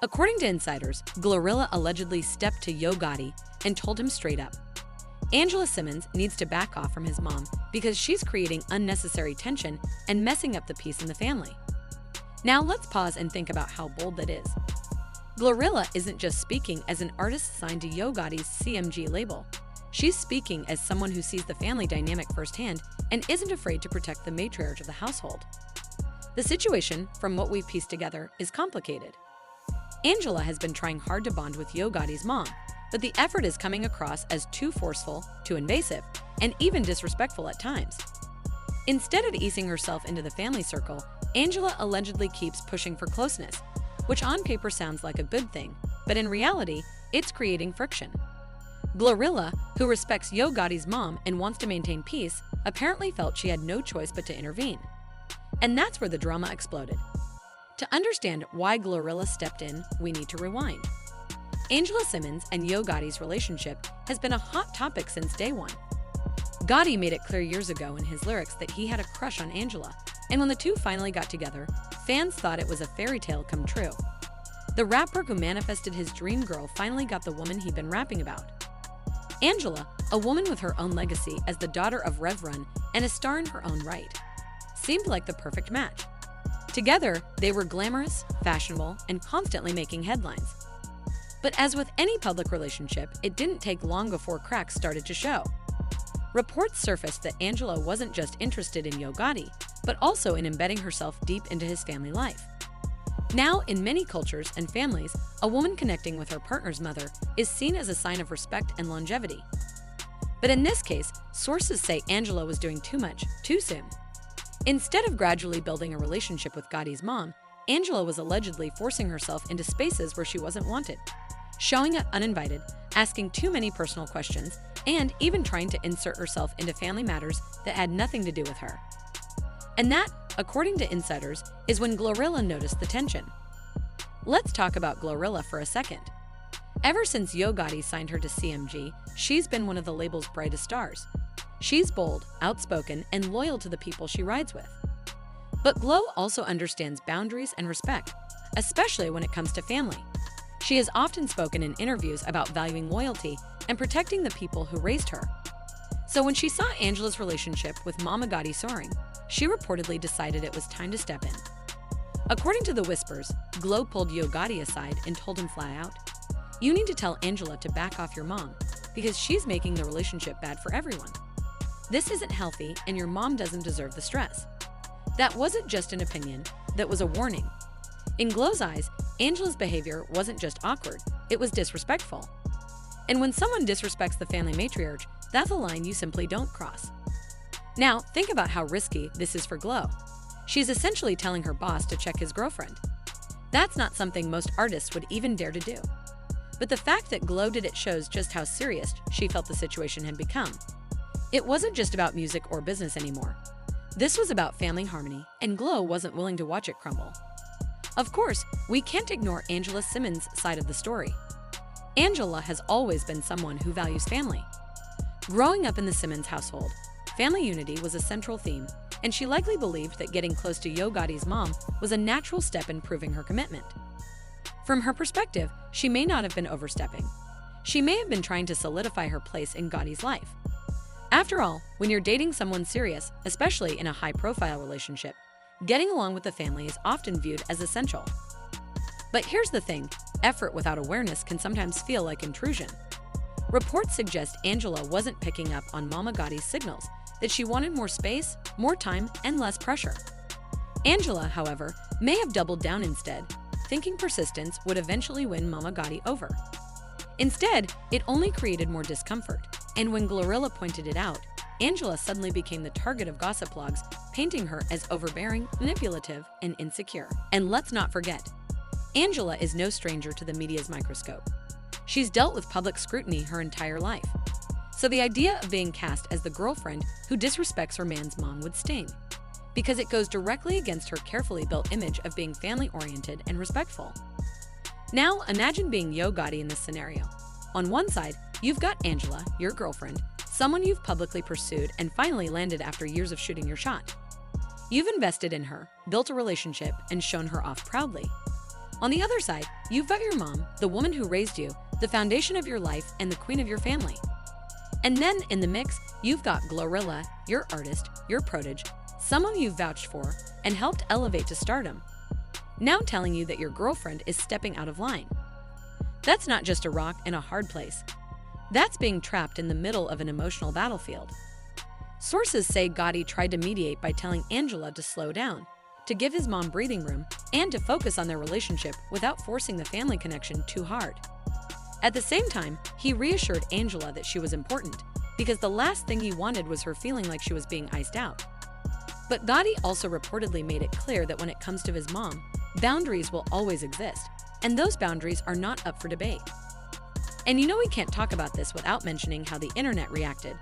According to insiders, GloRilla allegedly stepped to Yo Gotti and told him straight up, Angela Simmons needs to back off from his mom because she's creating unnecessary tension and messing up the peace in the family. Now let's pause and think about how bold that is. GloRilla isn't just speaking as an artist signed to Yo Gotti's CMG label. She's speaking as someone who sees the family dynamic firsthand and isn't afraid to protect the matriarch of the household. The situation, from what we've pieced together, is complicated. Angela has been trying hard to bond with Yo Gotti's mom, but the effort is coming across as too forceful, too invasive, and even disrespectful at times. Instead of easing herself into the family circle, Angela allegedly keeps pushing for closeness, which on paper sounds like a good thing, but in reality, it's creating friction. GloRilla, who respects Yo Gotti's mom and wants to maintain peace, apparently felt she had no choice but to intervene. And that's where the drama exploded. To understand why GloRilla stepped in, we need to rewind. Angela Simmons and Yo Gotti's relationship has been a hot topic since day one. Gotti made it clear years ago in his lyrics that he had a crush on Angela, and when the two finally got together, fans thought it was a fairy tale come true. The rapper who manifested his dream girl finally got the woman he'd been rapping about. Angela, a woman with her own legacy as the daughter of Rev Run and a star in her own right, seemed like the perfect match. Together, they were glamorous, fashionable, and constantly making headlines. But as with any public relationship, it didn't take long before cracks started to show. Reports surfaced that Angela wasn't just interested in Yo Gotti, but also in embedding herself deep into his family life. Now, in many cultures and families, a woman connecting with her partner's mother is seen as a sign of respect and longevity. But in this case, sources say Angela was doing too much, too soon. Instead of gradually building a relationship with Gotti's mom, Angela was allegedly forcing herself into spaces where she wasn't wanted, showing up uninvited, asking too many personal questions, and even trying to insert herself into family matters that had nothing to do with her. And that, according to insiders, is when GloRilla noticed the tension. Let's talk about GloRilla for a second. Ever since Yo Gotti signed her to CMG, she's been one of the label's brightest stars. She's bold, outspoken, and loyal to the people she rides with. But Glo also understands boundaries and respect, especially when it comes to family. She has often spoken in interviews about valuing loyalty and protecting the people who raised her. So when she saw Angela's relationship with Mama Gotti soaring, she reportedly decided it was time to step in. According to the whispers, Glo pulled Yo Gotti aside and told him flat out, "You need to tell Angela to back off your mom, because she's making the relationship bad for everyone. This isn't healthy, and your mom doesn't deserve the stress." That wasn't just an opinion, that was a warning. In Glo's eyes, Angela's behavior wasn't just awkward, it was disrespectful. And when someone disrespects the family matriarch, that's a line you simply don't cross. Now, think about how risky this is for Glo. She's essentially telling her boss to check his girlfriend. That's not something most artists would even dare to do. But the fact that Glo did it shows just how serious she felt the situation had become. It wasn't just about music or business anymore. This was about family harmony, and Glo wasn't willing to watch it crumble. Of course, we can't ignore Angela Simmons' side of the story. Angela has always been someone who values family. Growing up in the Simmons household, family unity was a central theme, and she likely believed that getting close to Yo Gotti's mom was a natural step in proving her commitment. From her perspective, she may not have been overstepping. She may have been trying to solidify her place in Gotti's life. After all, when you're dating someone serious, especially in a high-profile relationship, getting along with the family is often viewed as essential. But here's the thing, effort without awareness can sometimes feel like intrusion. Reports suggest Angela wasn't picking up on Mama Gotti's signals, that she wanted more space, more time, and less pressure. Angela, however, may have doubled down instead, thinking persistence would eventually win Mama Gotti over. Instead, it only created more discomfort, and when GloRilla pointed it out, Angela suddenly became the target of gossip blogs, painting her as overbearing, manipulative, and insecure. And let's not forget, Angela is no stranger to the media's microscope. She's dealt with public scrutiny her entire life. So the idea of being cast as the girlfriend who disrespects her man's mom would sting, because it goes directly against her carefully built image of being family-oriented and respectful. Now, imagine being Yo Gotti in this scenario. On one side, you've got Angela, your girlfriend, someone you've publicly pursued and finally landed after years of shooting your shot. You've invested in her, built a relationship, and shown her off proudly. On the other side, you've got your mom, the woman who raised you, the foundation of your life, and the queen of your family. And then in the mix, you've got GloRilla, your artist, your protege, someone you've vouched for and helped elevate to stardom, now telling you that your girlfriend is stepping out of line. That's not just a rock in a hard place. That's being trapped in the middle of an emotional battlefield. Sources say Gotti tried to mediate by telling Angela to slow down, to give his mom breathing room, and to focus on their relationship without forcing the family connection too hard. At the same time, he reassured Angela that she was important, because the last thing he wanted was her feeling like she was being iced out. But Gotti also reportedly made it clear that when it comes to his mom, boundaries will always exist, and those boundaries are not up for debate. And you know we can't talk about this without mentioning how the internet reacted.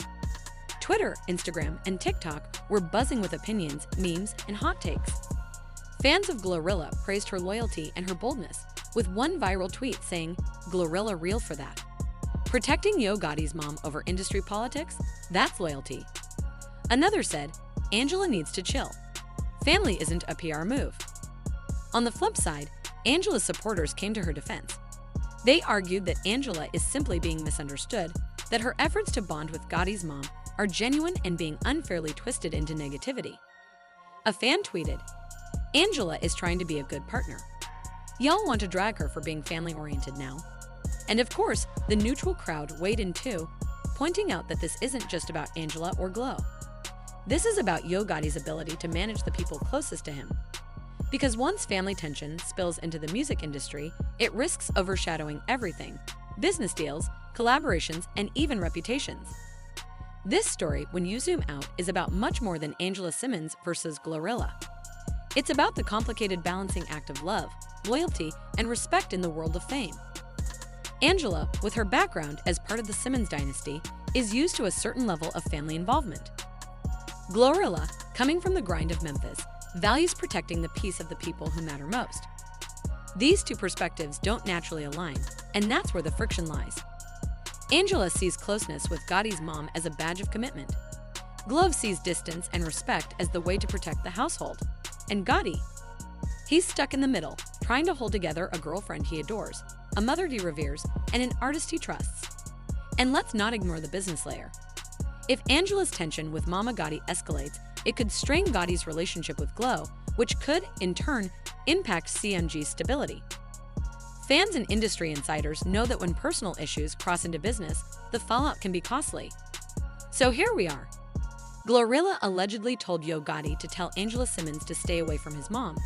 Twitter, Instagram, and TikTok were buzzing with opinions, memes, and hot takes. Fans of GloRilla praised her loyalty and her boldness, with one viral tweet saying, "GloRilla real for that." Protecting Yo Gotti's mom over industry politics? That's loyalty. Another said, "Angela needs to chill. Family isn't a PR move." On the flip side, Angela's supporters came to her defense. They argued that Angela is simply being misunderstood, that her efforts to bond with Gotti's mom are genuine and being unfairly twisted into negativity. A fan tweeted, "Angela is trying to be a good partner. Y'all want to drag her for being family-oriented now." And of course, the neutral crowd weighed in too, pointing out that this isn't just about Angela or Glo. This is about Yo Gotti's ability to manage the people closest to him. Because once family tension spills into the music industry, it risks overshadowing everything: business deals, collaborations, and even reputations. This story, when you zoom out, is about much more than Angela Simmons versus GloRilla. It's about the complicated balancing act of love, loyalty, and respect in the world of fame. Angela, with her background as part of the Simmons dynasty, is used to a certain level of family involvement. GloRilla, coming from the grind of Memphis, values protecting the peace of the people who matter most. These two perspectives don't naturally align, and that's where the friction lies. Angela sees closeness with Gotti's mom as a badge of commitment. Glo sees distance and respect as the way to protect the household. And Gotti? He's stuck in the middle, trying to hold together a girlfriend he adores, a mother he reveres, and an artist he trusts. And let's not ignore the business layer. If Angela's tension with Mama Gotti escalates, it could strain Gotti's relationship with Glo, which could, in turn, impact CMG's stability. Fans and industry insiders know that when personal issues cross into business, the fallout can be costly. So here we are. GloRilla allegedly told Yo Gotti to tell Angela Simmons to stay away from his mom,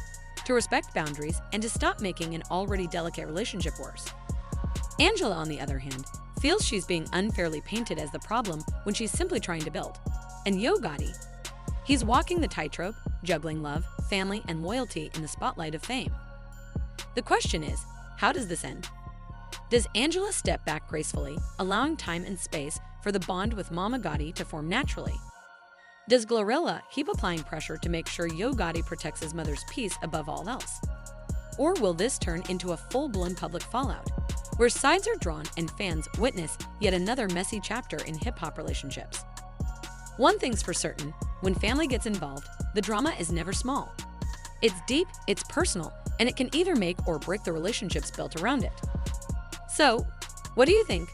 to respect boundaries, and to stop making an already delicate relationship worse. Angela, on the other hand, feels she's being unfairly painted as the problem when she's simply trying to build. And Yo Gotti? He's walking the tightrope, juggling love, family, and loyalty in the spotlight of fame. The question is, how does this end? Does Angela step back gracefully, allowing time and space for the bond with Mama Gotti to form naturally? Does GloRilla keep applying pressure to make sure Yo Gotti protects his mother's peace above all else? Or will this turn into a full-blown public fallout, where sides are drawn and fans witness yet another messy chapter in hip-hop relationships? One thing's for certain, when family gets involved, the drama is never small. It's deep, it's personal, and it can either make or break the relationships built around it. So, what do you think?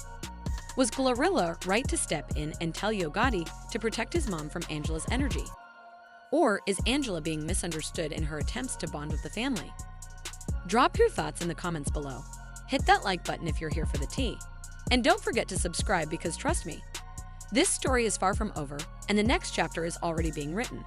Was GloRilla right to step in and tell Yo Gotti to protect his mom from Angela's energy? Or is Angela being misunderstood in her attempts to bond with the family? Drop your thoughts in the comments below. Hit that like button if you're here for the tea. And don't forget to subscribe because trust me, this story is far from over and the next chapter is already being written.